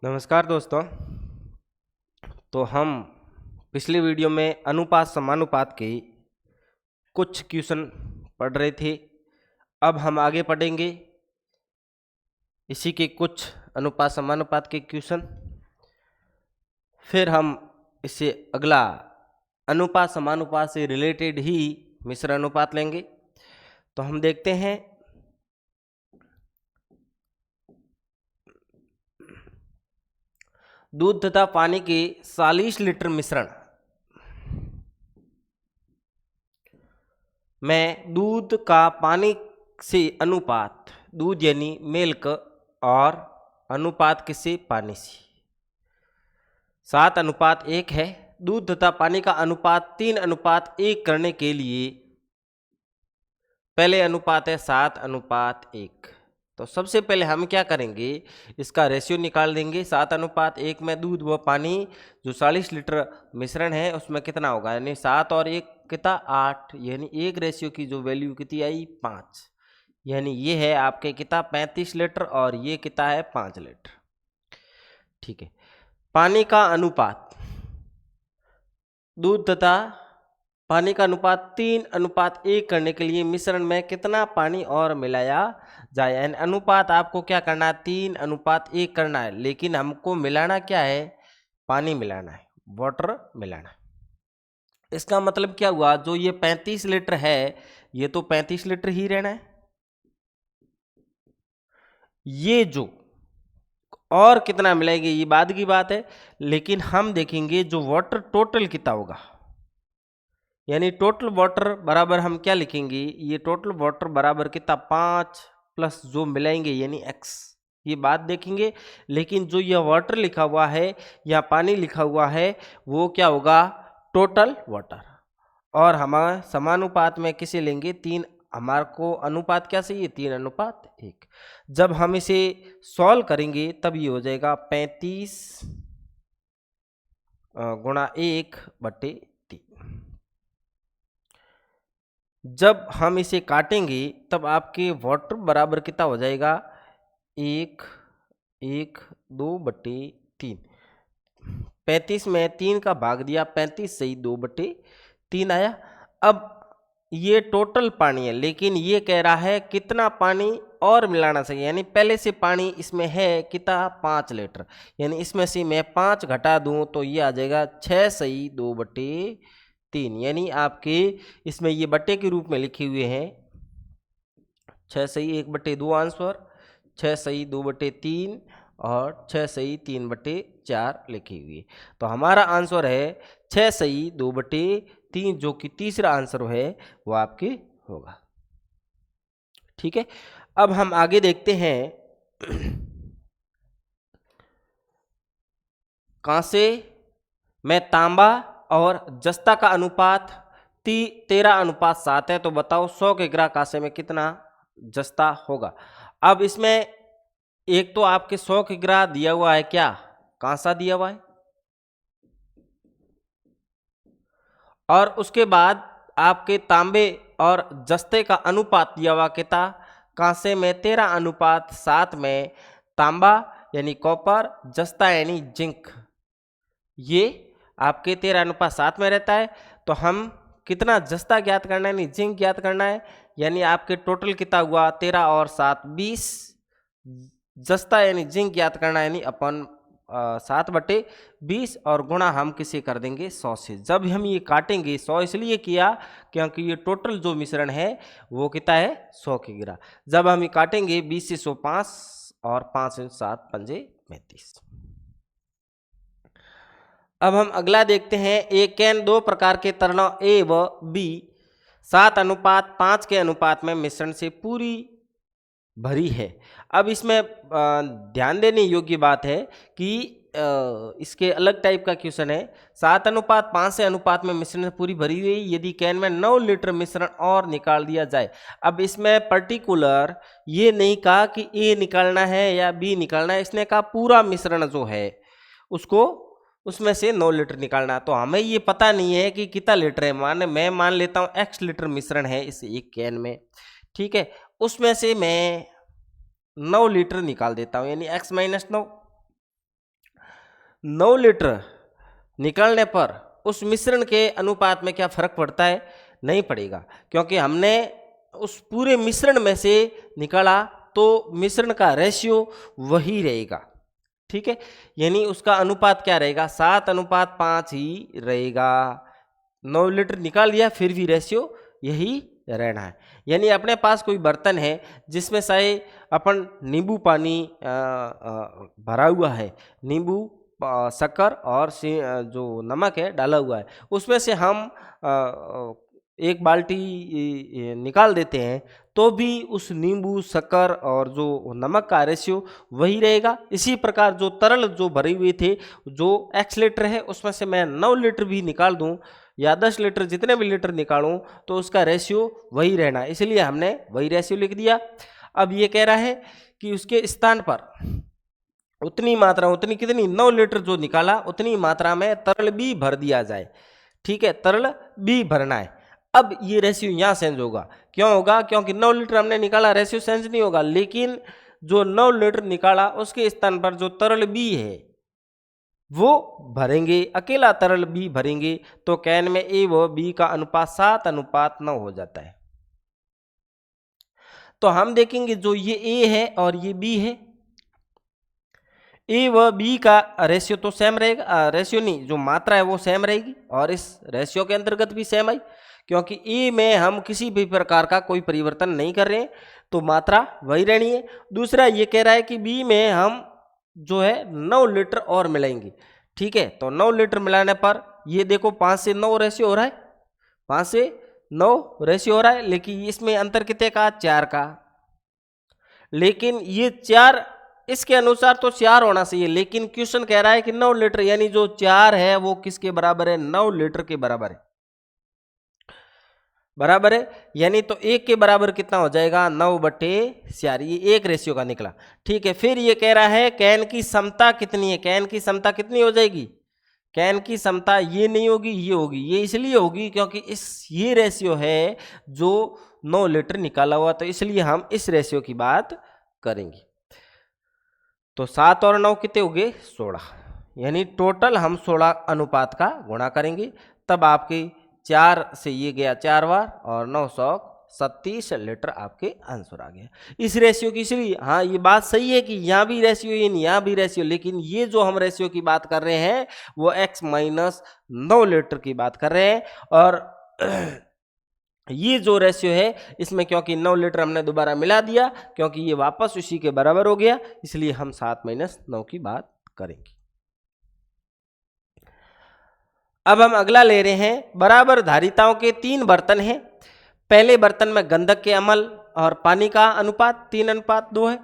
नमस्कार दोस्तों। तो हम पिछले वीडियो में अनुपात समानुपात के कुछ क्वेश्चन पढ़ रहे थे। अब हम आगे पढ़ेंगे इसी के कुछ अनुपात समानुपात के क्वेश्चन। फिर हम इससे अगला अनुपात समानुपात से रिलेटेड ही मिश्र अनुपात लेंगे। तो हम देखते हैं दूध तथा पानी के 40 लीटर मिश्रण में दूध का पानी से अनुपात, दूध यानी मिल्क, और अनुपात किससे? पानी से 7:1 है। दूध तथा पानी का अनुपात 3:1 करने के लिए पहले अनुपात है 7:1। तो सबसे पहले हम क्या करेंगे, इसका रेशियो निकाल देंगे। 7:1 में दूध व पानी जो 40 लीटर मिश्रण है उसमें कितना होगा, यानी 7 और 1 कितना 8, यानी एक रेशियो की जो वैल्यू कितनी आई 5, यानी ये है आपके कितना 35 लीटर और ये कितना है 5 लीटर। ठीक है। पानी का अनुपात, दूध तथा पानी का अनुपात 3:1 करने के लिए मिश्रण में कितना पानी और मिलाया जाए। यानी अनुपात आपको क्या करना है 3:1 करना है, लेकिन हमको मिलाना क्या है, पानी मिलाना है, वाटर मिलाना है। इसका मतलब क्या हुआ, जो ये 35 लीटर है ये तो 35 लीटर ही रहना है। ये जो और कितना मिलाएंगे ये बाद की बात है, लेकिन हम देखेंगे जो वाटर टोटल कितना होगा, यानी टोटल वाटर बराबर हम क्या लिखेंगे, ये टोटल वाटर बराबर कितना 5 प्लस जो मिलाएंगे यानी x, ये बात देखेंगे। लेकिन जो यह वाटर लिखा हुआ है या पानी लिखा हुआ है वो क्या होगा, टोटल वाटर। और हमारे समानुपात में किसे लेंगे, 3। हमारे को अनुपात क्या चाहिए, 3:1। जब हम इसे सॉल्व करेंगे तब ये हो जाएगा 35 गुणा 1/3। जब हम इसे काटेंगे तब आपके वाटर बराबर कितना हो जाएगा, 1/2/3। 35 में 3 का भाग दिया, 35 सही 2/3 आया। अब ये टोटल पानी है, लेकिन ये कह रहा है कितना पानी और मिलाना चाहिए, यानी पहले से पानी इसमें है कितना 5 लीटर, यानी इसमें से मैं 5 घटा दूं तो ये आ जाएगा 6 सही 2/3, यानी आपके इसमें ये बट्टे के रूप में लिखे हुए हैं 6 सही 1/2 आंसर, 6 सही 2/3 और 6 सही 3/4 लिखी हुई। तो हमारा आंसर है 6 सही 2/3, जो कि तीसरा आंसर है वो आपके होगा। ठीक है। अब हम आगे देखते हैं कांसे में तांबा और जस्ता का अनुपात 13:7 है। तो बताओ 100 किग्रा कांसे में कितना जस्ता होगा। अब इसमें एक तो आपके 100 किग्रा दिया हुआ है, क्या कांसा दिया हुआ है, और उसके बाद आपके तांबे और जस्ते का अनुपात दिया हुआ कितना, कांसे में 13:7 में तांबा यानी कॉपर, जस्ता यानी जिंक, ये आपके 13:7 में रहता है। तो हम कितना जस्ता ज्ञात करना है, यानी जिंक ज्ञात करना है, यानी आपके टोटल कितना हुआ 13 और 7 20, जस्ता यानी जिंक ज्ञात करना है, यानी अपन 7/20 और गुणा हम किसे कर देंगे 100 से। जब हम ये काटेंगे 100 इसलिए किया क्योंकि ये टोटल जो मिश्रण है वो कितना है 100 किग्रा। जब हम ये काटेंगे 20 से 100 5 और 5 से 7 पंजे 35। अब हम अगला देखते हैं, एक कैन 2 प्रकार के तरलों ए व बी 7:5 के अनुपात में मिश्रण से पूरी भरी है। अब इसमें ध्यान देने योग्य बात है कि इसके अलग टाइप का क्वेश्चन है। 7:5 से अनुपात में मिश्रण से पूरी भरी हुई यदि कैन में 9 लीटर मिश्रण और निकाल दिया जाए। अब इसमें पर्टिकुलर ये नहीं कहा कि ए निकालना है या बी निकालना है, इसने कहा पूरा मिश्रण जो है उसको उसमें से 9 लीटर निकालना। तो हमें ये पता नहीं है कि कितना लीटर है, मैं मान लेता हूँ x लीटर मिश्रण है इस एक कैन में, ठीक है, उसमें से मैं 9 लीटर निकाल देता हूँ, यानी x - 9। 9 लीटर निकालने पर उस मिश्रण के अनुपात में क्या फर्क पड़ता है? नहीं पड़ेगा, क्योंकि हमने उस पूरे मिश्रण में से निकाला तो मिश्रण का रेशियो वही रहेगा। ठीक है, यानी उसका अनुपात क्या रहेगा? 7:5 ही रहेगा। 9 लीटर निकाल लिया फिर भी रेशियो यही रहना है। यानी अपने पास कोई बर्तन है जिसमें शायद अपन नींबू पानी भरा हुआ है, नींबू शक्कर और जो नमक है डाला हुआ है, उसमें से हम एक बाल्टी निकाल देते हैं तो भी उस नींबू शक्कर और जो नमक का रेशियो वही रहेगा। इसी प्रकार जो तरल जो भरे हुए थे, जो x लीटर है उसमें से मैं 9 लीटर भी निकाल दूं या 10 लीटर, जितने भी लीटर निकालूं तो उसका रेशियो वही रहना है, इसलिए हमने वही रेशियो लिख दिया। अब ये कह रहा है कि उसके स्थान पर उतनी मात्रा, उतनी कितनी? 9 लीटर जो निकाला उतनी मात्रा में तरल भी भर दिया जाए। ठीक है, तरल भी भरना है। अब ये रेशियो यहाँ चेंज होगा। क्यों होगा? क्योंकि 9 लीटर हमने निकाला, रेशियो चेंज नहीं होगा, लेकिन जो 9 लीटर निकाला उसके स्थान पर जो तरल बी है वो भरेंगे, अकेला तरल बी भरेंगे, तो कैन में ए व बी का अनुपात 7:9 हो जाता है। तो हम देखेंगे जो ये ए है और ये बी है, ए व बी का रेशियो तो सेम रहेगा, रेशियो नहीं, जो मात्रा है वो सेम रहेगी, और इस रेशियो के अंतर्गत भी सेम आई, क्योंकि ए में हम किसी भी प्रकार का कोई परिवर्तन नहीं कर रहे हैं, तो मात्रा वही रहनी है। दूसरा ये कह रहा है कि बी में हम जो है 9 लीटर और मिलाएंगे। ठीक है, तो 9 लीटर मिलाने पर ये देखो 5 से 9 रेशियो हो रहा है, 5 से 9 रेशियो हो रहा है, लेकिन इसमें अंतर कितने का? 4 का। लेकिन ये 4 इसके अनुसार तो 4 होना चाहिए, लेकिन क्वेश्चन कह रहा है कि 9 लीटर, यानी जो 4 है वो किसके बराबर है? 9 लीटर के बराबर है, बराबर है। यानी तो 1 के बराबर कितना हो जाएगा? 9/4, ये 1 रेशियो का निकला। ठीक है, फिर ये कह रहा है कैन की क्षमता कितनी है? कैन की क्षमता कितनी हो जाएगी? कैन की क्षमता ये नहीं होगी, ये होगी। ये इसलिए होगी क्योंकि ये रेशियो है जो 9 लीटर निकाला हुआ, तो इसलिए हम इस रेशियो की बात करेंगे। तो 7 और 9 कितने हो गए? 16, यानी टोटल हम 16 अनुपात का गुणा करेंगे, तब आपकी 4 से ये गया 4 बार और 937 लीटर आपके आंसर आ गया इस रेशियो की। इसलिए हाँ, ये बात सही है कि यहाँ भी रेशियो यहाँ भी रेशियो, लेकिन ये जो हम रेशियो की बात कर रहे हैं वो x माइनस 9 लीटर की बात कर रहे हैं, और ये जो रेशियो है इसमें क्योंकि 9 लीटर हमने दोबारा मिला दिया, क्योंकि ये वापस उसी के बराबर हो गया, इसलिए हम 7-9 की बात करेंगे। अब हम अगला ले रहे हैं, बराबर धारिताओं के 3 बर्तन हैं। पहले बर्तन में गंधक के अम्ल और पानी का अनुपात 3:2 है,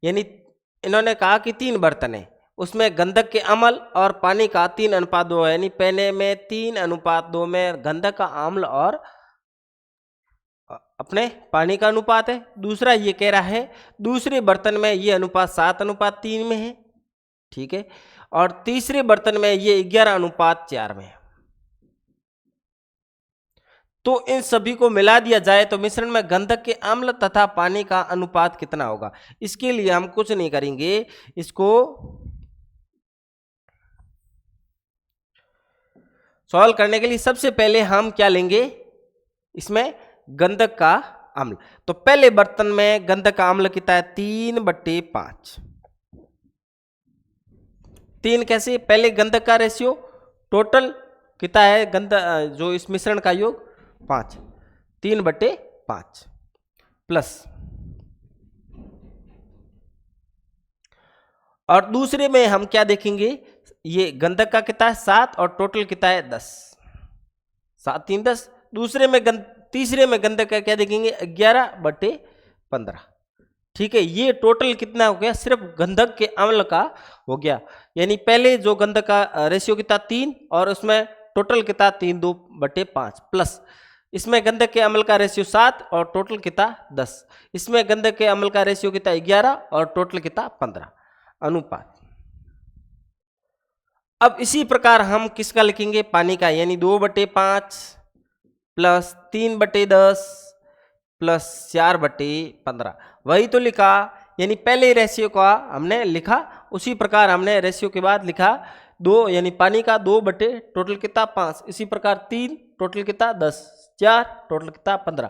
यानी इन्होंने कहा कि 3 बर्तन है, उसमें गंधक के अम्ल और पानी का 3:2 है, यानी पहले में 3:2 में गंधक का अम्ल और अपने पानी का अनुपात है। दूसरा ये कह रहा है दूसरे बर्तन में ये अनुपात 7:3 में है। ठीक है, और तीसरे बर्तन में ये 11:4 में है। तो इन सभी को मिला दिया जाए तो मिश्रण में गंधक के अम्ल तथा पानी का अनुपात कितना होगा? इसके लिए हम कुछ नहीं करेंगे, इसको सॉल्व करने के लिए सबसे पहले हम क्या लेंगे? इसमें गंधक का अम्ल। तो पहले बर्तन में गंधक का अम्ल कितना है? 3/5। 3 कैसे? पहले गंधक का रेशियो टोटल कितना है? गंधक जो इस मिश्रण का योग 5, 3/5 प्लस, और दूसरे में हम क्या देखेंगे? ये गंधक का कितना है? 7 और टोटल कितना है? 10। 7 3 10। दूसरे में तीसरे में गंधक का क्या देखेंगे? 11/15। ठीक है, ये टोटल कितना हो गया? सिर्फ गंधक के अम्ल का हो गया, यानी पहले जो गंधक का रेशियो कितना 3 और उसमें टोटल कितना 3/2 प्लस इसमें गंधक के अम्ल का रेशियो 7 और टोटल कितना 10, इसमें गंधक के अम्ल का रेशियो कितना 11 और टोटल कितना 15 अनुपात। अब इसी प्रकार हम किसका लिखेंगे? पानी का, यानी 2/5 प्लस 3/10 प्लस 4/15। वही तो लिखा, यानी पहले रेशियो का हमने लिखा, उसी प्रकार हमने रेशियो के बाद लिखा 2 यानी पानी का 2 बटे टोटल कितना 5, इसी प्रकार 3 टोटल कितना 10, 4 टोटल कितना 15।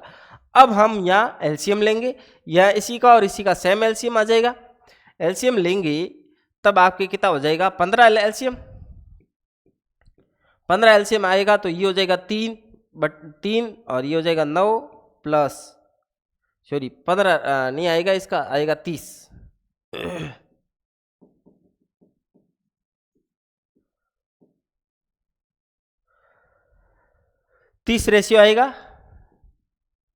अब हम यहाँ एलसीएम लेंगे, या इसी का और इसी का सेम एलसीएम आ जाएगा। एलसीएम लेंगे तब आपके कितना हो जाएगा 15 एलसीएम, 15 एलसीएम आएगा तो ये हो जाएगा 3 और ये हो जाएगा 9 प्लस, सॉरी 15 नहीं आएगा, इसका आएगा 30। 30 रेशियो आएगा।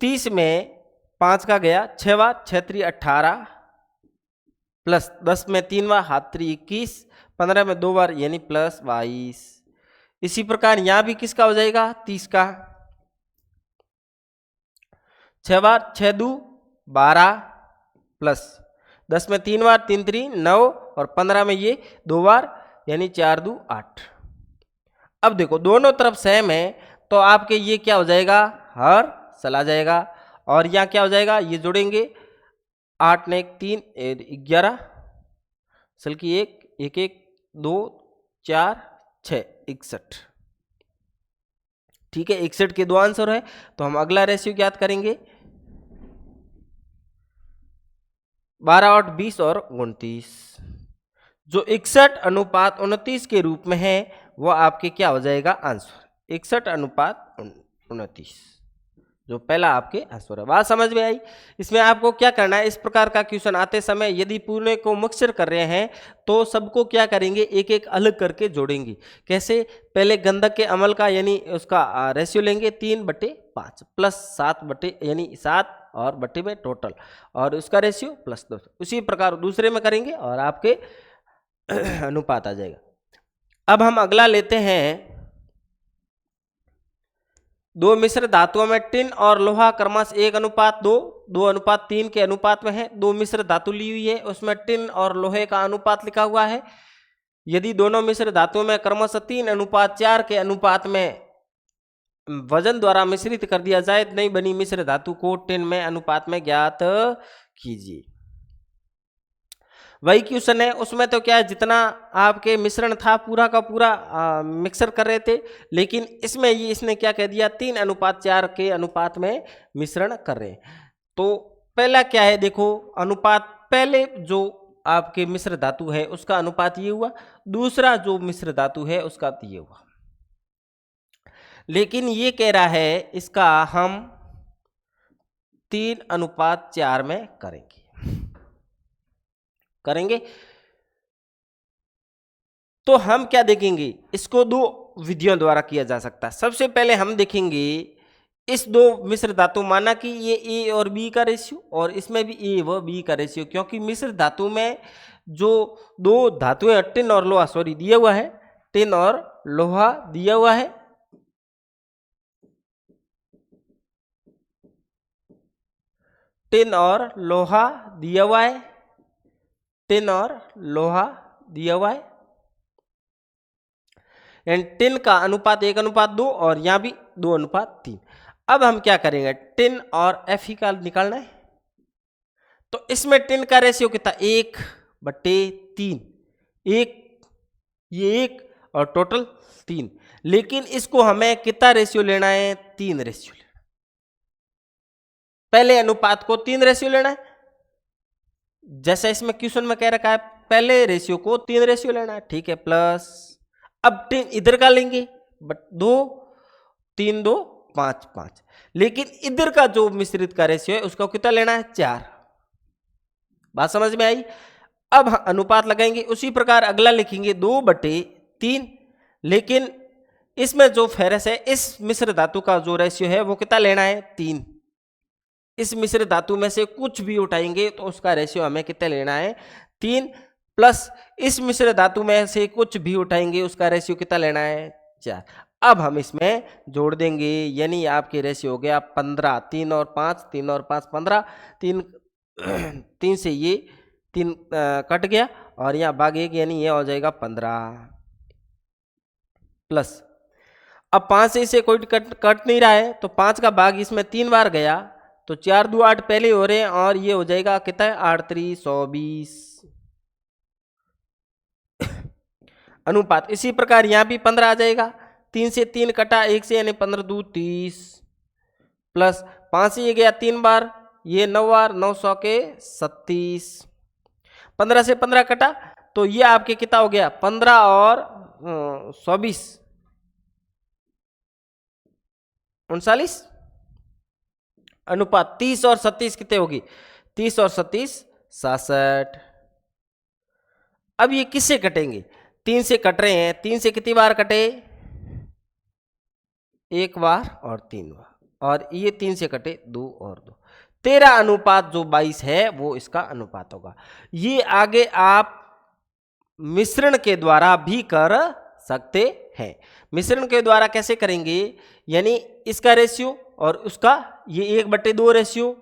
30 में 5 का गया, 6 बार 6 3 18 प्लस 10 में 3 बार 7 3 21, 15 में 2 बार यानी प्लस 22। इसी प्रकार यहां भी किसका हो जाएगा 30 का, 6 बार 6 2 12 प्लस 10 में 3 बार 3 3 9 और 15 में ये 2 बार यानी 4 2 8। अब देखो दोनों तरफ सेम है तो आपके ये क्या हो जाएगा हर चला जाएगा, और यहाँ क्या हो जाएगा ये जोड़ेंगे 8 ने 1 3 11 सल की 1 1 1 2 4 6 61। ठीक है, 61 के 2 आंसर है तो हम अगला रेशियो ज्ञात करेंगे। 12 8 20 और 29, जो 61:29 के रूप में है वो आपके क्या हो जाएगा आंसर 61:29, जो पहला आपके आंसर है। बात समझ में आई। इसमें आपको क्या करना है, इस प्रकार का क्वेश्चन आते समय यदि पूरे को मिक्सचर कर रहे हैं तो सबको क्या करेंगे एक एक अलग करके जोड़ेंगे। कैसे, पहले गंधक के अम्ल का यानी उसका रेशियो लेंगे 3/5 प्लस 7 बटे यानी 7 और बटे में टोटल और उसका रेशियो प्लस 2। उसी प्रकार दूसरे में करेंगे और आपके अनुपात आ जाएगा। अब हम अगला लेते हैं, 2 मिश्र धातुओं में टिन और लोहा क्रमश 1:2 2:3 के अनुपात में है। 2 मिश्र धातु ली हुई है, उसमें टिन और लोहे का अनुपात लिखा हुआ है। यदि दोनों मिश्र धातुओं में क्रमश 3:4 के अनुपात में वजन द्वारा मिश्रित कर दिया जाए तो नई बनी मिश्र धातु को टिन में अनुपात में ज्ञात कीजिए। वही क्वेश्चन है, उसमें तो क्या है जितना आपके मिश्रण था पूरा का पूरा मिक्सर कर रहे थे, लेकिन इसमें ये इसने क्या कह दिया 3:4 के अनुपात में मिश्रण कर रहे हैं। तो पहला क्या है देखो अनुपात, पहले जो आपके मिश्र धातु है उसका अनुपात ये हुआ, दूसरा जो मिश्र धातु है उसका ये हुआ, लेकिन ये कह रहा है इसका हम 3:4 में करेंगे। तो हम क्या देखेंगे, इसको 2 विधियों द्वारा किया जा सकता है। सबसे पहले हम देखेंगे इस 2 मिश्र धातु, माना कि ये ए और बी का रेशियो और इसमें भी ए व बी का रेशियो, क्योंकि मिश्र धातु में जो 2 धातुएं टिन और लोहा दिया हुआ है, टिन और लोहा दिया हुआ है। टिन और लोहा दिया हुआ है, टिन और लोहा दिया हुआ है, यानी टिन का अनुपात 1:2 और यहां भी 2:3। अब हम क्या करेंगे, टिन और एफ का निकालना है। तो इसमें टिन का रेशियो कितना 1/3, ये 1 और टोटल 3, लेकिन इसको हमें कितना रेशियो लेना है 3 रेशियो लेना। पहले अनुपात को 3 रेशियो लेना है, जैसा इसमें क्वेश्चन में कह रखा है पहले रेशियो को 3 रेशियो लेना है। ठीक है, प्लस अब टिन इधर का लेंगे 2 3 2 5 5, लेकिन इधर का जो मिश्रित का रेशियो है उसका कितना लेना है 4। बात समझ में आई। अब अनुपात लगाएंगे, उसी प्रकार अगला लिखेंगे 2/3, लेकिन इसमें जो फेरस है इस मिश्र धातु का जो रेशियो है वो कितना लेना है 3। इस मिश्र धातु में से कुछ भी उठाएंगे तो उसका रेशियो हमें कितना लेना है 3, प्लस इस मिश्र धातु में से कुछ भी उठाएंगे उसका रेशियो कितना लेना है 4। अब हम इसमें जोड़ देंगे, यानी आपके रेशियो हो गया 15, 3 और 5 3 और 5 15, 3 से ये 3 कट गया और यहाँ भाग 1 यानी ये हो जाएगा 15, प्लस अब 5 से इसे कोई कट नहीं रहा है तो 5 का भाग इसमें 3 बार गया तो 4 2 8 पहले हो रहे हैं और ये हो जाएगा कितना 8 3 120। अनुपात। इसी प्रकार यहाँ भी 15 आ जाएगा, 3 से 3 कटा 1 से, यानी 15 दूनी 30 प्लस 5 से ये गया 3 बार, ये 9 बार, 9 सौ के 37, 15 से 15 कटा तो ये आपके कितना हो गया 15 और 24 39, अनुपात 30 और 37 कितने होगी 30 और 37 66। अब ये किससे कटेंगे 3 से कट रहे हैं, 3 से कितनी बार कटे 1 बार और 3 बार, और ये 3 से कटे 2 और 2, 13 अनुपात जो 22 है वो इसका अनुपात होगा। ये आगे आप मिश्रण के द्वारा भी कर सकते हैं। मिश्रण के द्वारा कैसे करेंगे, यानी इसका रेशियो और उसका ये 1/2 रेशियो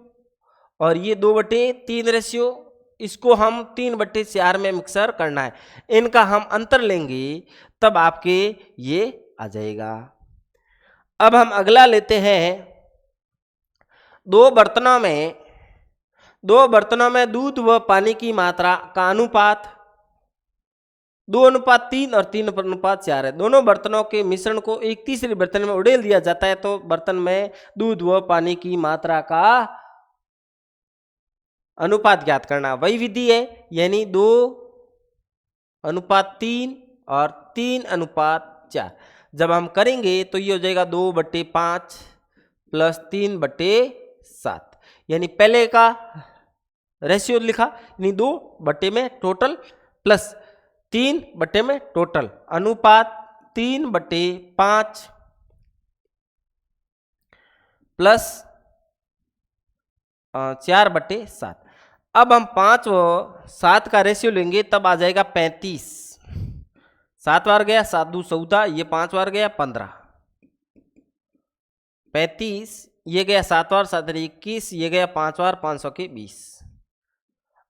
और ये 2/3 रेशियो, इसको हम 3/4 में मिक्सर करना है, इनका हम अंतर लेंगे तब आपके ये आ जाएगा। अब हम अगला लेते हैं, दो बर्तनों में दूध व पानी की मात्रा का अनुपात 2:3 और 3:4 है। दोनों बर्तनों के मिश्रण को एक तीसरे बर्तन में उड़ेल दिया जाता है तो बर्तन में दूध व पानी की मात्रा का अनुपात ज्ञात करना। वही विधि है, यानी 2:3 और 3:4। जब हम करेंगे तो ये हो जाएगा 2/5 प्लस 3/7, यानी पहले का रेशियो लिखा, यानी 2 में टोटल प्लस 3 में टोटल, अनुपात 3/5 प्लस 4/7। अब हम 5 व 7 का रेशियो लेंगे तब आ जाएगा 35, 7 बार गया 7 दूनी 14, ये 5 बार गया 15, 35, ये गया 7 बार 7 21, ये गया 5 बार 500 के 20।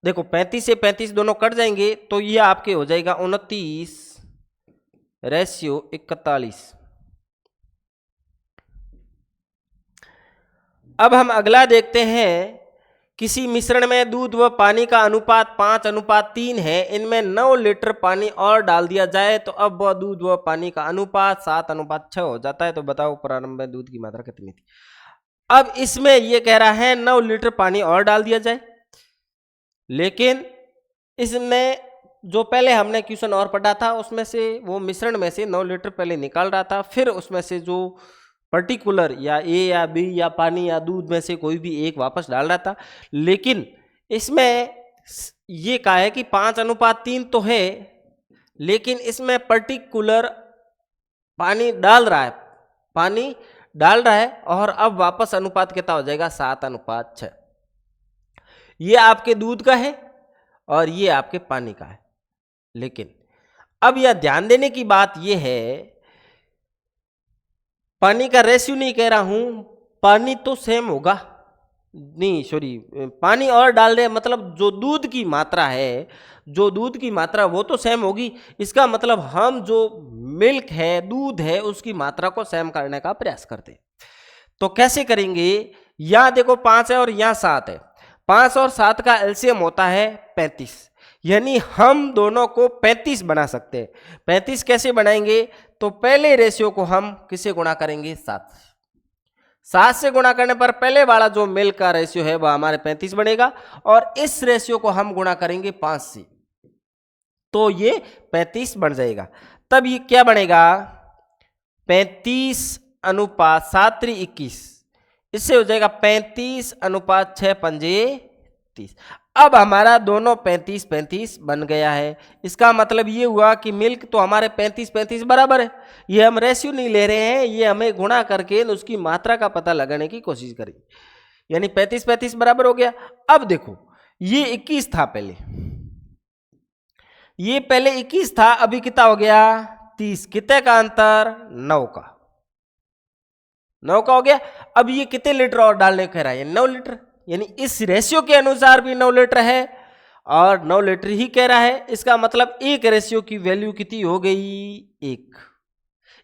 देखो 35 से 35 दोनों कट जाएंगे तो ये आपके हो जाएगा 29/41। अब हम अगला देखते हैं, किसी मिश्रण में दूध व पानी का अनुपात 5:3 है, इनमें 9 लीटर पानी और डाल दिया जाए तो अब वह दूध व पानी का अनुपात 7:6 हो जाता है। तो बताओ प्रारंभ में दूध की मात्रा कितनी थी। अब इसमें यह कह रहा है 9 लीटर पानी और डाल दिया जाए, लेकिन इसमें जो पहले हमने क्वेश्चन और पढ़ा था उसमें से वो मिश्रण में से 9 लीटर पहले निकाल रहा था, फिर उसमें से जो पर्टिकुलर या ए या बी या पानी या दूध में से कोई भी एक वापस डाल रहा था। लेकिन इसमें ये कहा है कि 5:3 तो है, लेकिन इसमें पर्टिकुलर पानी डाल रहा है और अब वापस अनुपात कितना हो जाएगा 7:6। ये आपके दूध का है और ये आपके पानी का है। लेकिन अब यह ध्यान देने की बात यह है, पानी का रेशियो नहीं कह रहा हूं, पानी तो सेम होगा, नहीं सॉरी, पानी और डाल रहे मतलब जो दूध की मात्रा है, जो दूध की मात्रा वो तो सेम होगी। इसका मतलब हम जो मिल्क है, दूध है, उसकी मात्रा को सेम करने का प्रयास करते हैं। तो कैसे करेंगे, यहां देखो 5 है और यहां 7 है, 5 और 7 का एलसीएम होता है 35, यानी हम दोनों को 35 बना सकते हैं। 35 कैसे बनाएंगे, तो पहले रेशियो को हम किससे गुणा करेंगे 7 से गुणा करने पर पहले वाला जो मिल्क का रेशियो है वह हमारे 35 बनेगा, और इस रेशियो को हम गुणा करेंगे 5 से तो ये 35 बन जाएगा। तब ये क्या बनेगा 35:7 21, इससे हो जाएगा 35:6 30। अब हमारा दोनों 35 बन गया है। इसका मतलब ये हुआ कि मिल्क तो हमारे 35 बराबर है, ये हम रेशियो नहीं ले रहे हैं, ये हमें गुणा करके उसकी मात्रा का पता लगाने की कोशिश करें, यानी 35 बराबर हो गया। अब देखो ये 21 था पहले, ये पहले 21 था, अभी कितना हो गया 30, कितने का अंतर 9 का हो गया। अब ये कितने लीटर और डालने कह रहा है 9 लीटर, यानी इस रेशियो के अनुसार भी 9 लीटर है और 9 लीटर ही कह रहा है। इसका मतलब एक रेशियो की वैल्यू कितनी हो गई 1,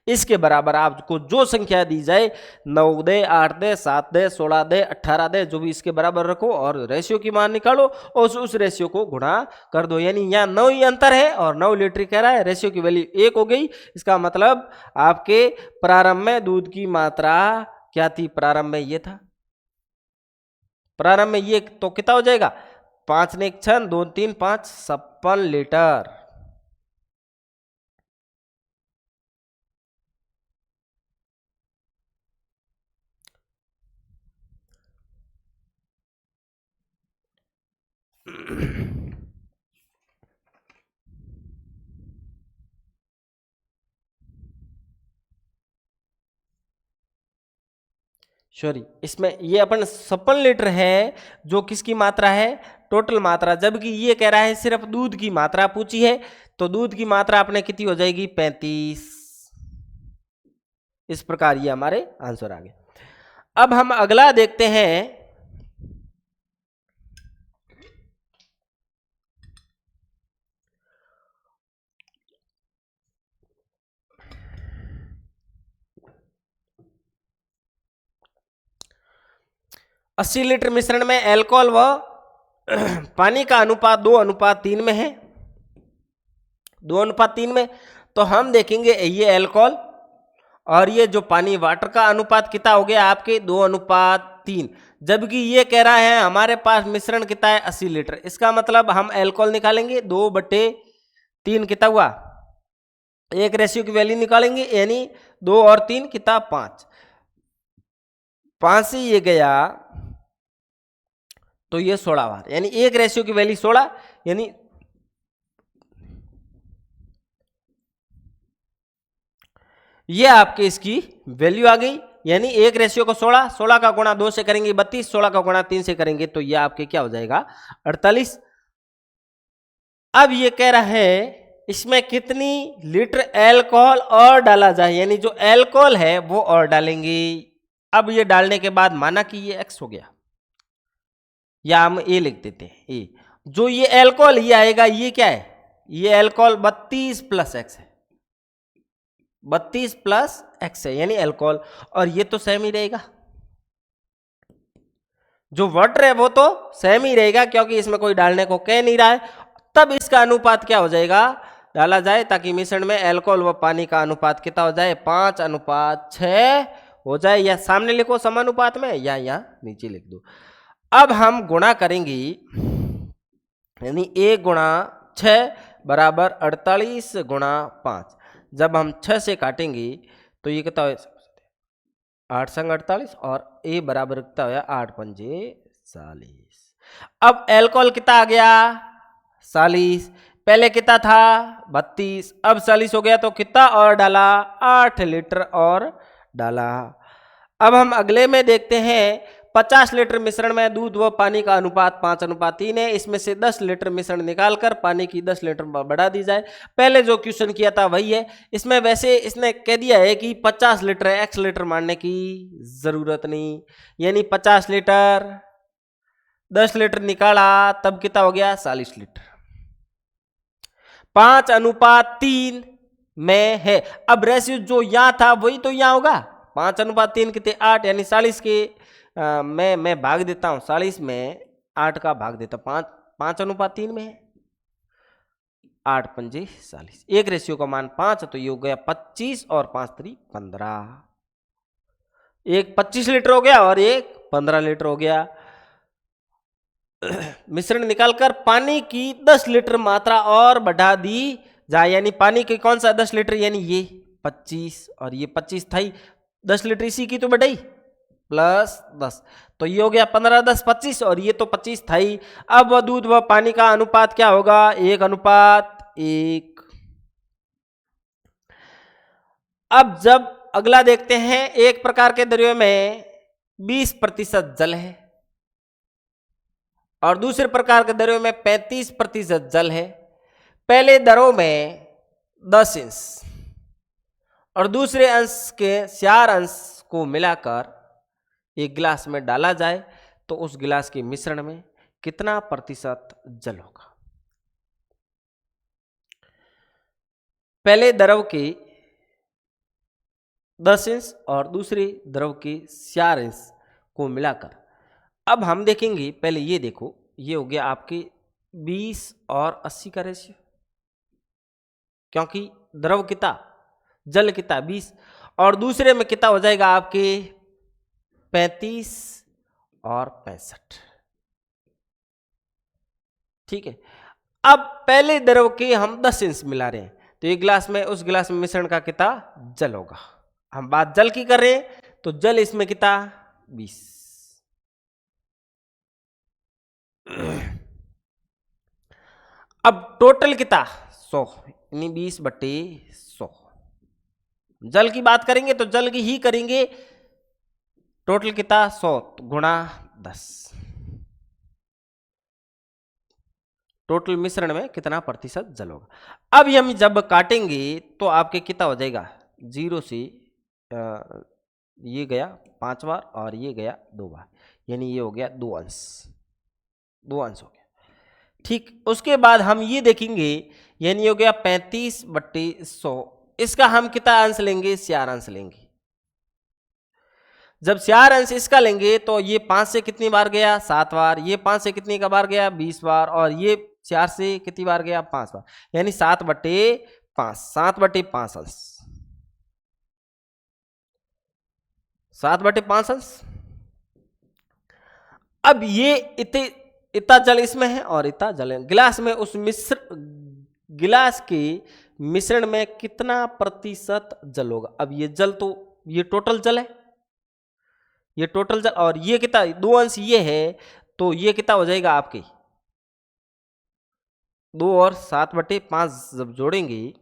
इसके बराबर आपको जो संख्या दी जाए 9 दे, 8 दे, 7 दे, 16 दे, 18 दे, जो भी इसके बराबर रखो और रेशियो की मान निकालो और उस रेशियो को गुणा कर दो। यानी यहाँ 9 ही अंतर है और 9 लीटर कह रहा है, रेशियो की वैल्यू 1 हो गई। इसका मतलब आपके प्रारंभ में दूध की मात्रा क्या थी? प्रारंभ में ये था, प्रारंभ में ये, तो कितना हो जाएगा? 5 ने 1 6, 2 3 5, 56 लीटर। सॉरी, इसमें ये अपन 56 लीटर है जो किसकी मात्रा है? टोटल मात्रा, जबकि ये कह रहा है सिर्फ दूध की मात्रा पूछी है, तो दूध की मात्रा अपने कितनी हो जाएगी? 35। इस प्रकार ये हमारे आंसर आ गए। अब हम अगला देखते हैं। अस्सी लीटर मिश्रण में अल्कोहल व पानी का अनुपात 2:3 में है, 2:3 में। तो हम देखेंगे ये अल्कोहल और ये जो पानी वाटर का अनुपात कितना हो गया आपके? 2:3। जबकि ये कह रहा है हमारे पास मिश्रण कितना है? 80 लीटर। इसका मतलब हम अल्कोहल निकालेंगे 2/3 कितना हुआ? एक रेशियो की वैल्यू निकालेंगे, यानी 2 और 3 कितना? 5। 5 से ये गया तो ये 16 बार, यानी एक रेशियो की वैल्यू 16, यानी ये आपके इसकी वैल्यू आ गई। यानी एक रेशियो को 16, 16 का गुणा 2 से करेंगे 32, 16 का गुणा 3 से करेंगे तो ये आपके क्या हो जाएगा? 48। अब ये कह रहा है इसमें कितनी लीटर अल्कोहल और डाला जाए, यानी जो अल्कोहल है वो और डालेंगे। अब ये डालने के बाद माना कि ये x हो गया, या हम a लिख देते हैं, a। जो ये अल्कोहल ये आएगा, ये क्या है? ये अल्कोहल 32 प्लस x है, 32 प्लस x है, यानी अल्कोहल। और ये तो सेम ही रहेगा, जो वाटर है वो तो सेम ही रहेगा, क्योंकि इसमें कोई डालने को कह नहीं रहा है। तब इसका अनुपात क्या हो जाएगा? डाला जाए, ताकि मिश्रण में अल्कोहल व पानी का अनुपात कितना हो जाए? 5:6 हो जाए। या सामने लिखो समानुपात में, या यहाँ नीचे लिख दो। अब हम गुणा करेंगे, यानी 1 × 6 बराबर 48 × 5। जब हम 6 से काटेंगे तो ये कितना हो? 8 संग 48 और a बराबर कितना हो? 8 पंजे 40। अब अल्कोहल कितना आ गया? 40। पहले कितना था? 32। अब 40 हो गया तो कितना और डाला? 8 लीटर और डाला। अब हम अगले में देखते हैं। 50 लीटर मिश्रण में दूध व पानी का अनुपात 5:3 है। इसमें से 10 लीटर मिश्रण निकालकर पानी की 10 लीटर बढ़ा दी जाए। पहले जो क्वेश्चन किया था वही है। इसमें वैसे इसने कह दिया है कि 50 लीटर है, x लीटर मानने की जरूरत नहीं। यानी 50 लीटर 10 लीटर निकाला तब कितना हो गया? 40 लीटर। 5:3 में है। अब रेशियो जो यहां था वही तो यहां होगा। 5:3 कितने? 8, यानी 40 के मैं भाग देता हूं, 40 में 8 का भाग देता हूं। 5:3 में है, 8 पंजे 40। एक रेशियो का मान 5, तो ये हो गया 25 और 5 3 15। एक 25 लीटर हो गया और एक 15 लीटर हो गया। मिश्रण निकालकर पानी की 10 लीटर मात्रा और बढ़ा दी जाए। यानी पानी की कौन सा 10 लीटर? यानी ये 25 और ये 25 था ही, 10 लीटर इसी की तो बढ़ाई प्लस 10, तो ये हो गया 15 10 25 और ये तो 25 था ही। अब दूध व पानी का अनुपात क्या होगा? 1:1। अब जब अगला देखते हैं, एक प्रकार के द्रव्य में 20% जल है और दूसरे प्रकार के द्रव्य में 35% जल है। पहले द्रव में 10 अंश और दूसरे अंश के 4 अंश को मिलाकर एक गिलास में डाला जाए तो उस गिलास के मिश्रण में कितना प्रतिशत जल होगा? पहले द्रव के 10 इंच और दूसरे द्रव के 4 इंच को मिलाकर। अब हम देखेंगे, पहले ये देखो, ये हो गया आपके 20 और 80 का रेशियो, क्योंकि द्रव कितना, जल कितना 20, और दूसरे में कितना हो जाएगा आपके 35 और 65। ठीक है। अब पहले द्रव के हम 10 इंच मिला रहे हैं, तो एक गिलास में, उस गिलास में मिश्रण का कितना जल होगा। हम बात जल की कर रहे हैं, तो जल इसमें कितना 20। अब टोटल कितना 100, यानी 20/100। जल की बात करेंगे तो जल की ही करेंगे, टोटल कितना 100 गुणा 10। टोटल मिश्रण में कितना प्रतिशत जल होगा। अब हम जब काटेंगे तो आपके कितना हो जाएगा, 0 से ये गया 5 बार और ये गया 2 बार, यानी ये हो गया 2 अंश, 2 अंश हो गया। ठीक, उसके बाद हम ये देखेंगे, यानी हो गया 35/100। इसका हम कितना अंश लेंगे, 4 अंश लेंगे। जब 4 अंश इसका लेंगे तो ये 5 से कितनी बार गया, 7 बार, ये 5 से कितनी का बार गया, 20 बार, और ये 4 से कितनी बार गया, 5 बार, यानी 7/5, 7/5 अंश, 7/5 अंश। अब ये इतना जल इसमें है और इतना जल है गिलास में, उस गिलास के मिश्रण में कितना प्रतिशत जल होगा। अब ये जल तो, ये टोटल जल है, ये टोटल जल, और ये कितना 2 अंश ये है, तो ये कितना हो जाएगा आपके 2 और 7/5 जब जोड़ेंगे,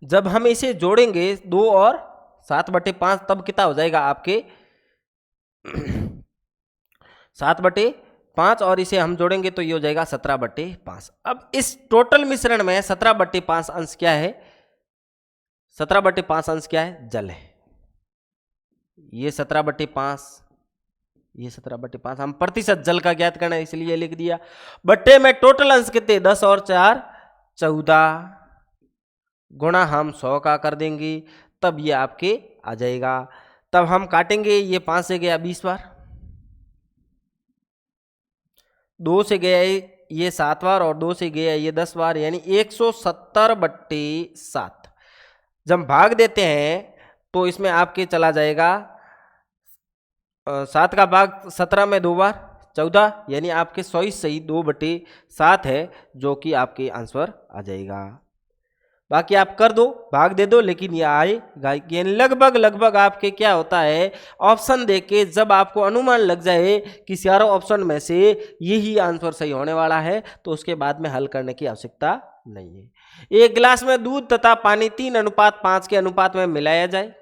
जब हम इसे जोड़ेंगे 2 और 7/5, तब कितना हो जाएगा आपके 7/5, और इसे हम जोड़ेंगे तो ये हो जाएगा 17/5। अब इस टोटल मिश्रण में 17/5 अंश क्या है, 17/5 अंश क्या है, जल है। ये 17/5, ये 17/5, हम प्रतिशत जल का ज्ञात करना है इसलिए लिख दिया। बट्टे में टोटल अंश कितने, 10 और 4 14, गुणा हम 100 का कर देंगे, तब ये आपके आ जाएगा। तब हम काटेंगे, ये 5 से गया 20 बार, 2 से गया ये 7 बार, और 2 से गया ये 10 बार, यानी 170/7। जब भाग देते हैं तो इसमें आपके चला जाएगा 7 का भाग 17 में 2 बार 14, यानी आपके 100 सही 2/7 है, जो कि आपके आंसर आ जाएगा। बाकी आप कर दो, भाग दे दो, लेकिन ये आएगा, यानी लगभग लगभग आपके क्या होता है, ऑप्शन देके जब आपको अनुमान लग जाए कि चारों ऑप्शन में से यही आंसर सही होने वाला है, तो उसके बाद में हल करने की आवश्यकता नहीं है। एक गिलास में दूध तथा पानी 3:5 के अनुपात में मिलाया जाए।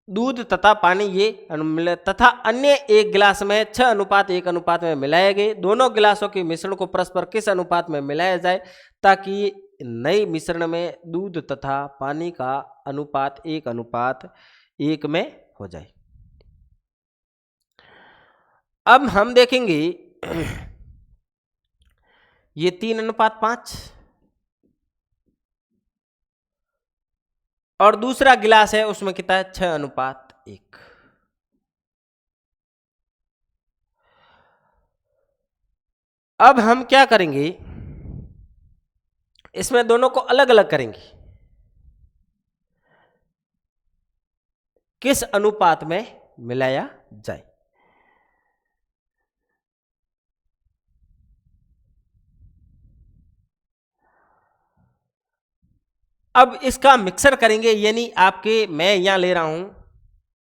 दूध तथा पानी ये तथा अन्य एक गिलास में 6:1 अनुपात में मिलाए गए। दोनों गिलासों के मिश्रण को परस्पर किस अनुपात में मिलाया जाए ताकि नए मिश्रण में दूध तथा पानी का अनुपात 1:1 में हो जाए। अब हम देखेंगे ये 3:5 और दूसरा गिलास है उसमें कितना है 6:1। अब हम क्या करेंगे, इसमें दोनों को अलग अलग करेंगे, किस अनुपात में मिलाया जाए। अब इसका मिक्सर करेंगे, यानी आपके मैं यहां ले रहा हूं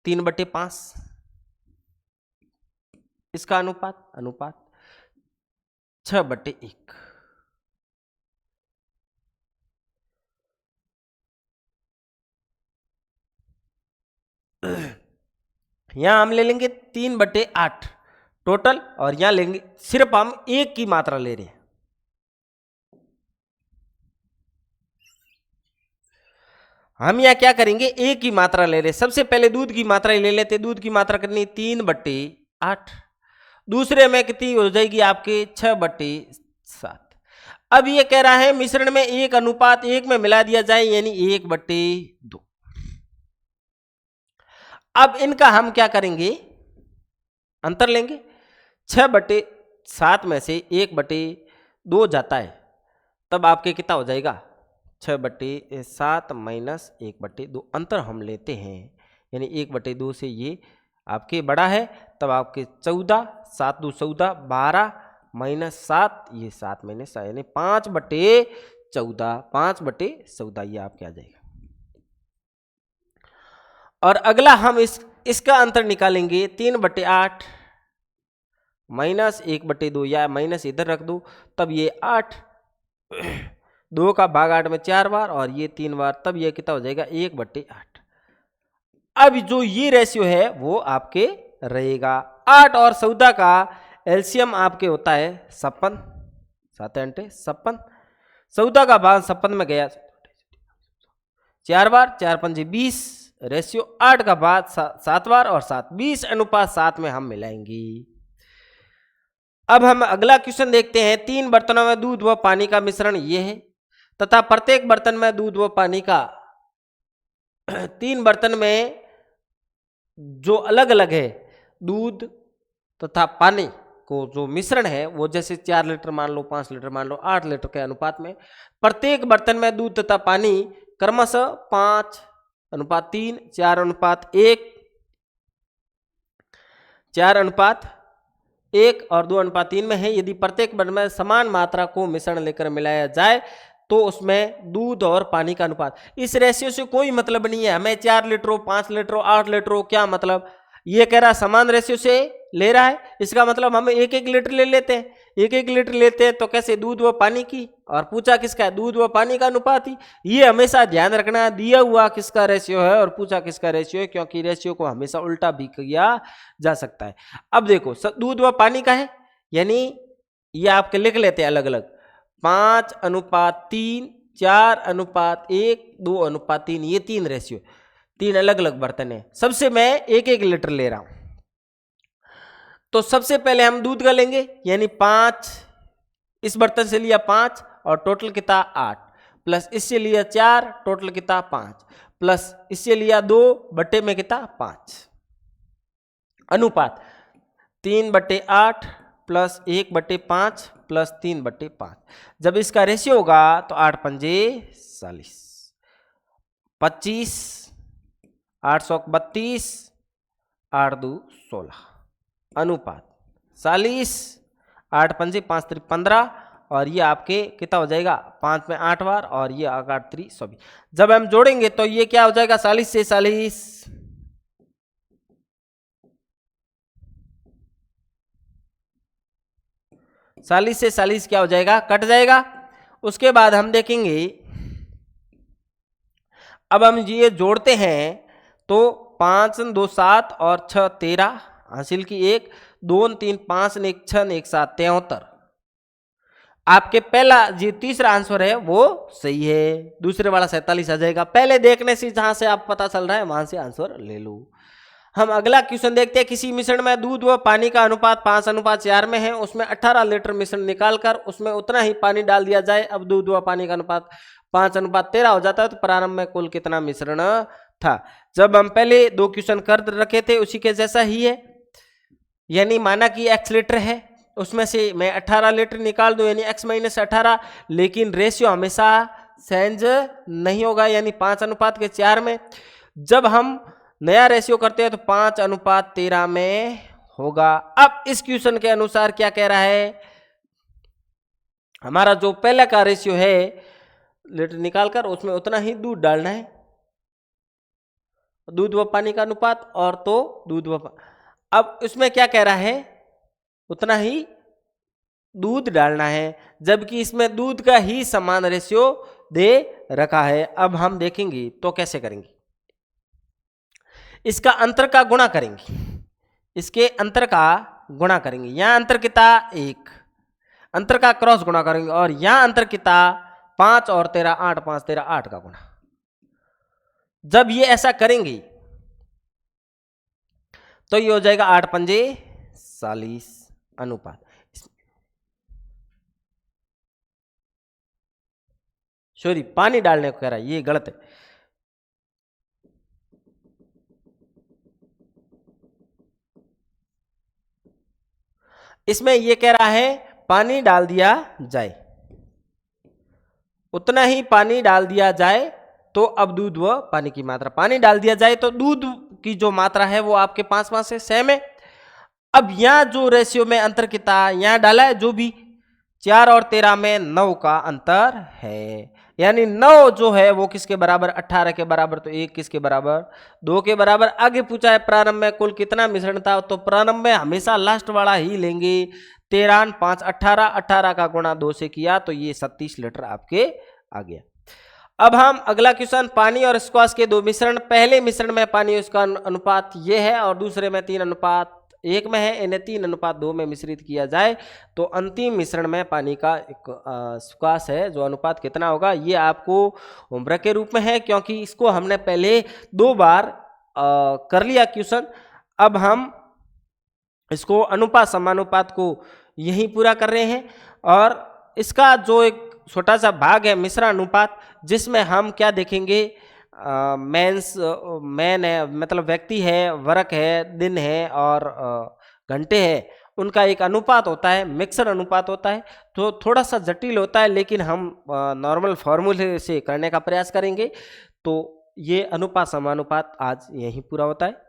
3/5 इसका अनुपात अनुपात 6/1। यहां हम ले लेंगे 3/8 टोटल, और यहां लेंगे सिर्फ हम एक की मात्रा ले रहे हैं। हम यहां क्या करेंगे, एक की मात्रा ले रहे हैं। सबसे पहले दूध की मात्रा ही ले लेते। दूध की मात्रा कितनी, 3/8। दूसरे में कितनी हो जाएगी आपके 6/7। अब ये कह रहा है मिश्रण में 1:1 में मिला दिया जाए, यानी 1/2। अब इनका हम क्या करेंगे, अंतर लेंगे। 6/7 में से 1/2 जाता है, तब आपके कितना हो जाएगा, 6/7 माइनस 1/2 अंतर हम लेते हैं, यानी 1/2 से ये आपके बड़ा है, तब आपके 14, 7 2 14, 12 माइनस 7, ये 7 माइनस 7, यानी 5/14, 5/14 ये आपके आ जाएगा। और अगला हम इसका अंतर निकालेंगे, 3/8 माइनस 1/2, या माइनस इधर रख दो, तब ये 8, 2 का भाग 8 में 4 बार और ये 3 बार, तब ये कितना हो जाएगा, 1/8। अब जो ये रेशियो है वो आपके रहेगा। 8 और 14 का एलसीएम आपके होता है 56, 7 अंटे 56। 14 का भाग 56 में गया 4 बार, 4 पंजे 20, रेशियो 8 का भाग 7 बार और 7, 20:7 में हम मिलाएंगे। अब हम अगला क्वेश्चन देखते हैं। 3 बर्तनों में दूध व पानी का मिश्रण ये है, तथा प्रत्येक बर्तन में दूध व पानी का 3 बर्तन में जो अलग अलग है दूध तथा पानी को जो मिश्रण है वो जैसे 4 लीटर मान लो, 5 लीटर मान लो, 8 लीटर के अनुपात में, प्रत्येक बर्तन में दूध तथा पानी क्रमशः 5:3, 4:1, 4:1 और 2:3 में है। यदि प्रत्येक बर्तन में समान मात्रा को मिश्रण लेकर मिलाया जाए तो उसमें दूध और पानी का अनुपात, इस रेशियो से कोई मतलब नहीं है हमें 4 लीटर हो, 5 लीटर हो, 8 लीटर हो, क्या मतलब, ये कह रहा समान रेशियो से ले रहा है, इसका मतलब हम 1-1 लीटर ले लेते हैं। 1-1 लीटर लेते हैं तो कैसे, दूध व पानी की, और पूछा किसका है, दूध व पानी का अनुपात ही। ये हमेशा ध्यान रखना, दिया हुआ किसका रेशियो है और पूछा किसका रेशियो है, क्योंकि रेशियो को हमेशा उल्टा भी किया जा सकता है। अब देखो दूध व पानी का है, यानी ये आपके लिख लेते हैं अलग अलग, 5:3, 4:1, 2:3, ये 3 रेशियो, 3 अलग अलग बर्तन है। सबसे मैं 1-1 लीटर ले रहा हूं, तो सबसे पहले हम दूध का लेंगे, यानी 5, इस बर्तन से लिया 5 और टोटल कितना 8, प्लस इससे लिया 4 टोटल कितना 5, प्लस इससे लिया 2 बट्टे में कितना 5, अनुपात 3/8 प्लस 1/5 प्लस 3/5। जब इसका रेशियो होगा तो 8 पंजे 40, 25, 832, 8 2 16, अनुपात 40, 8 पंजे 5 3 15, और ये आपके कितना हो जाएगा, 5 में 8 बार और ये 8 3 24। जब हम जोड़ेंगे तो ये क्या हो जाएगा, 40 से 40, 40 से 40 क्या हो जाएगा, कट जाएगा। उसके बाद हम देखेंगे, अब हम ये जोड़ते हैं तो 5 2 7 और 6 13, हासिल की 1 2 3 5 1 6 1 7 73। आपके पहला जो तीसरा आंसर है वो सही है, दूसरे वाला 47 आ जाएगा। पहले देखने से जहां से आप पता चल रहा है वहां से आंसर ले लो। हम अगला क्वेश्चन देखते हैं। किसी मिश्रण में दूध व पानी का अनुपात 5:4 में है, उसमें 18 लीटर मिश्रण निकालकर उसमें उतना ही पानी डाल दिया जाए। अब दूध व पानी का अनुपात 5:13 हो जाता है, तो प्रारंभ में कुल कितना मिश्रण था। जब हम पहले 2 क्वेश्चन कर रखे थे उसी के जैसा ही है, यानी माना कि x लीटर है, उसमें से मैं 18 लीटर निकाल दूं, यानी x - 18, लेकिन रेशियो हमेशा चेंज नहीं होगा, यानी 5:4 में। जब हम नया रेशियो करते हैं तो 5:13 में होगा। अब इस क्वेश्चन के अनुसार क्या कह रहा है, हमारा जो पहले का रेशियो है लीटर निकालकर उसमें उतना ही दूध डालना है, दूध व पानी का अनुपात, और तो दूध व अब इसमें क्या कह रहा है, उतना ही दूध डालना है, जबकि इसमें दूध का ही समान रेशियो दे रखा है। अब हम देखेंगे तो कैसे करेंगे, इसका अंतर का गुणा करेंगे, इसके अंतर का गुणा करेंगे, यहां अंतर कितना 1, अंतर का क्रॉस गुणा करेंगे, और यहां अंतर कितना 5 और 13 8, 5 13 8 का गुणा। जब ये ऐसा करेंगे तो ये हो जाएगा 8 पंजे 40 अनुपात। सॉरी, पानी डालने को कह रहा है, ये गलत है। इसमें ये कह रहा है पानी डाल दिया जाए, उतना ही पानी डाल दिया जाए, तो अब दूध व पानी की मात्रा, पानी डाल दिया जाए तो दूध की जो मात्रा है वो आपके 5 से सेम है। अब यहां जो रेशियो में अंतर कितना यहां डाला है, जो भी 4 और 13 में 9 का अंतर है, यानी 9 जो है वो किसके बराबर, 18 के बराबर, तो 1 किसके बराबर, 2 के बराबर। आगे पूछा है प्रारंभ में कुल कितना मिश्रण था, तो प्रारंभ में हमेशा लास्ट वाला ही लेंगे। 13 5 18, 18 का गुणा 2 से किया तो ये 37 लीटर आपके आ गया। अब हम अगला क्वेश्चन, पानी और स्क्वाश के दो मिश्रण, पहले मिश्रण में पानी उसका अनुपात ये है और दूसरे में 3:1 में है, इन्हें 3:2 में मिश्रित किया जाए तो अंतिम मिश्रण में पानी का एक स्क्वाश है जो अनुपात कितना होगा, ये आपको होमवर्क के रूप में है, क्योंकि इसको हमने पहले 2 बार कर लिया क्वेश्चन। अब हम इसको अनुपात समानुपात को यही पूरा कर रहे हैं, और इसका जो एक छोटा सा भाग है मिश्रण अनुपात, जिसमें हम क्या देखेंगे, मैन है, मतलब व्यक्ति है, वर्क है, दिन है और घंटे है, उनका एक अनुपात होता है, मिक्सर अनुपात होता है। तो थोड़ा सा जटिल होता है, लेकिन हम नॉर्मल फॉर्मूले से करने का प्रयास करेंगे। तो ये अनुपात समानुपात आज यहीं पूरा होता है।